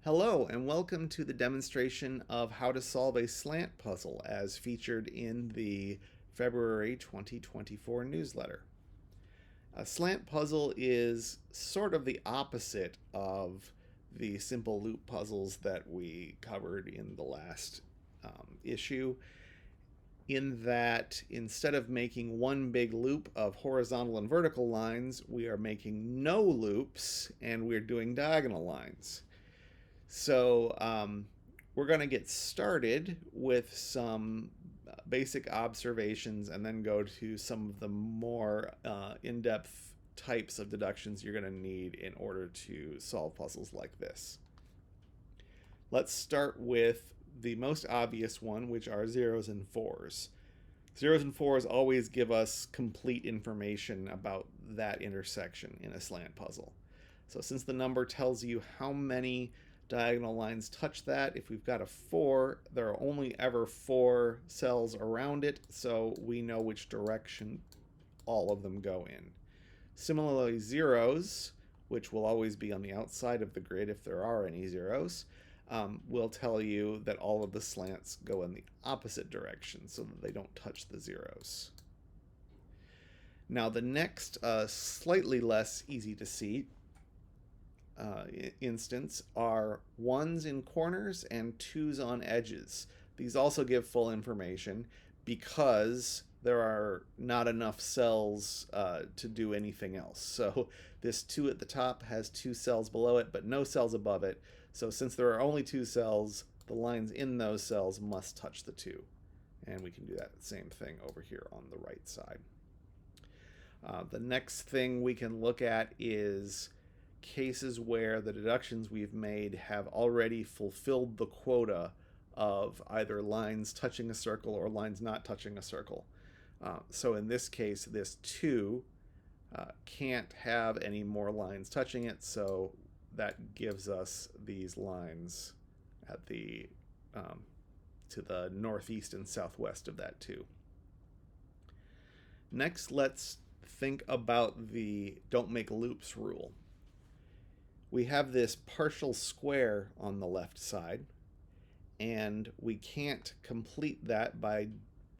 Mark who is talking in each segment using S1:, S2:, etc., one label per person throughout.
S1: Hello, and welcome to the demonstration of how to solve a slant puzzle as featured in the February 2024 newsletter. A slant puzzle is sort of the opposite of the simple loop puzzles that we covered in the last issue, in that instead of making one big loop of horizontal and vertical lines, we are making no loops and we're doing diagonal lines. So we're going to get started with some basic observations and then go to some of the more in-depth types of deductions you're going to need in order to solve puzzles like this. Let's start with the most obvious one, which are zeros and fours. Zeros and fours always give us complete information about that intersection in a slant puzzle. So since the number tells you how many diagonal lines touch that, if we've got a 4, there are only ever 4 cells around it, so we know which direction all of them go in. Similarly, zeros, which will always be on the outside of the grid if there are any zeros, will tell you that all of the slants go in the opposite direction so that they don't touch the zeros. Now the next slightly less easy to see instance are 1s in corners and 2s on edges. These also give full information because there are not enough cells to do anything else. So this 2 at the top has 2 cells below it but no cells above it. So since there are only 2 cells, the lines in those cells must touch the 2. And we can do that same thing over here on the right side. The next thing we can look at is cases where the deductions we've made have already fulfilled the quota of either lines touching a circle or lines not touching a circle. So in this case, this 2 can't have any more lines touching it, so that gives us these lines at the to the northeast and southwest of that 2. Next, let's think about the don't make loops rule. We have this partial square on the left side, and we can't complete that by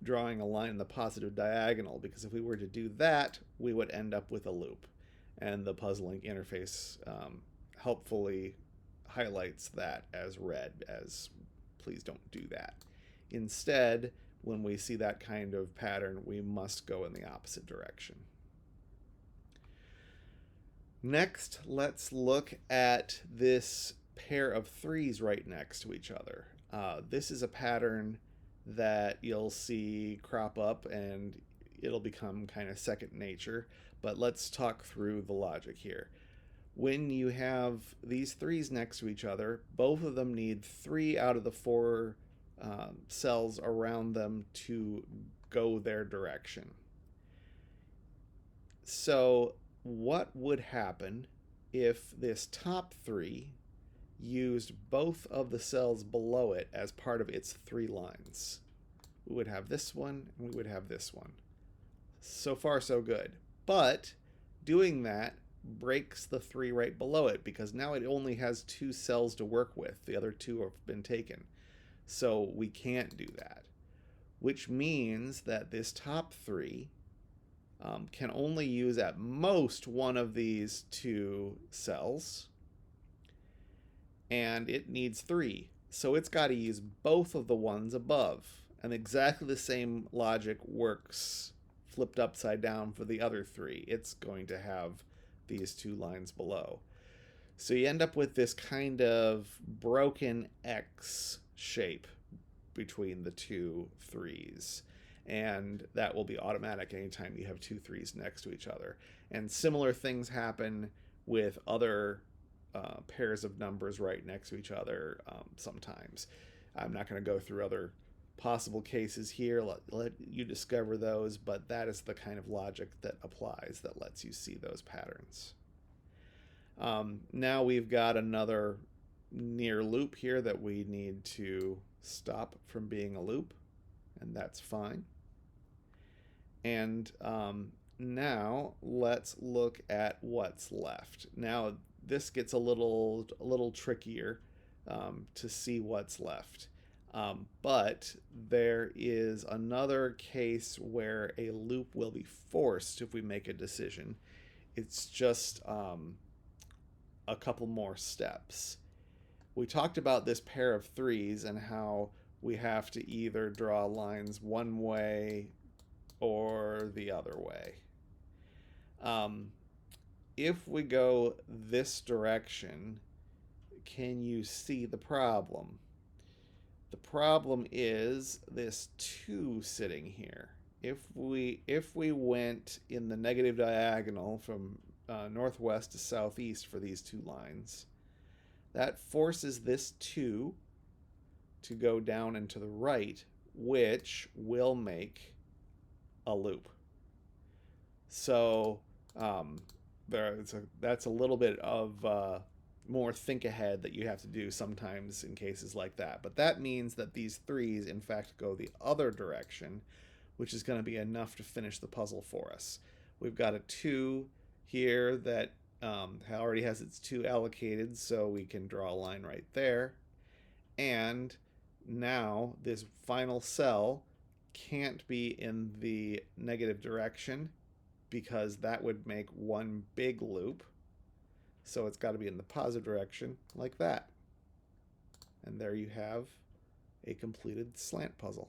S1: drawing a line in the positive diagonal, because if we were to do that, we would end up with a loop. And the puzzling interface helpfully highlights that as red, as please don't do that. Instead, when we see that kind of pattern, we must go in the opposite direction. Next, let's look at this pair of 3s right next to each other. This is a pattern that you'll see crop up and it'll become kind of second nature, but let's talk through the logic here. When you have these 3s next to each other, both of them need 3 out of the 4 cells around them to go their direction. So what would happen if this top 3 used both of the cells below it as part of its 3 lines? We would have this one and we would have this one. So far so good. But doing that breaks the 3 right below it, because now it only has 2 cells to work with. The other 2 have been taken. So we can't do that. Which means that this top 3 can only use at most one of these 2 cells, and it needs 3. So it's got to use both of the ones above. And exactly the same logic works flipped upside down for the other 3. It's going to have these 2 lines below. So you end up with this kind of broken X shape between the 2 3s. And that will be automatic anytime you have 2 3s next to each other. And similar things happen with other pairs of numbers right next to each other sometimes. I'm not going to go through other possible cases here, let you discover those, but that is the kind of logic that applies that lets you see those patterns. Now we've got another near loop here that we need to stop from being a loop, and that's fine. And now let's look at what's left. Now this gets a little trickier to see what's left. But there is another case where a loop will be forced if we make a decision. It's just a couple more steps. We talked about this pair of threes and how we have to either draw lines one way or the other way. If we go this direction, can you see the problem? The problem is this 2 sitting here. If we went in the negative diagonal from northwest to southeast for these 2 lines, that forces this 2 to go down and to the right, which will make a loop. So that's a little bit of more think ahead that you have to do sometimes in cases like that. But that means that these 3s, in fact, go the other direction, which is going to be enough to finish the puzzle for us. We've got a 2 here that already has its 2 allocated, so we can draw a line right there. And now this final cell can't be in the negative direction because that would make one big loop. So it's got to be in the positive direction like that. And there you have a completed slant puzzle.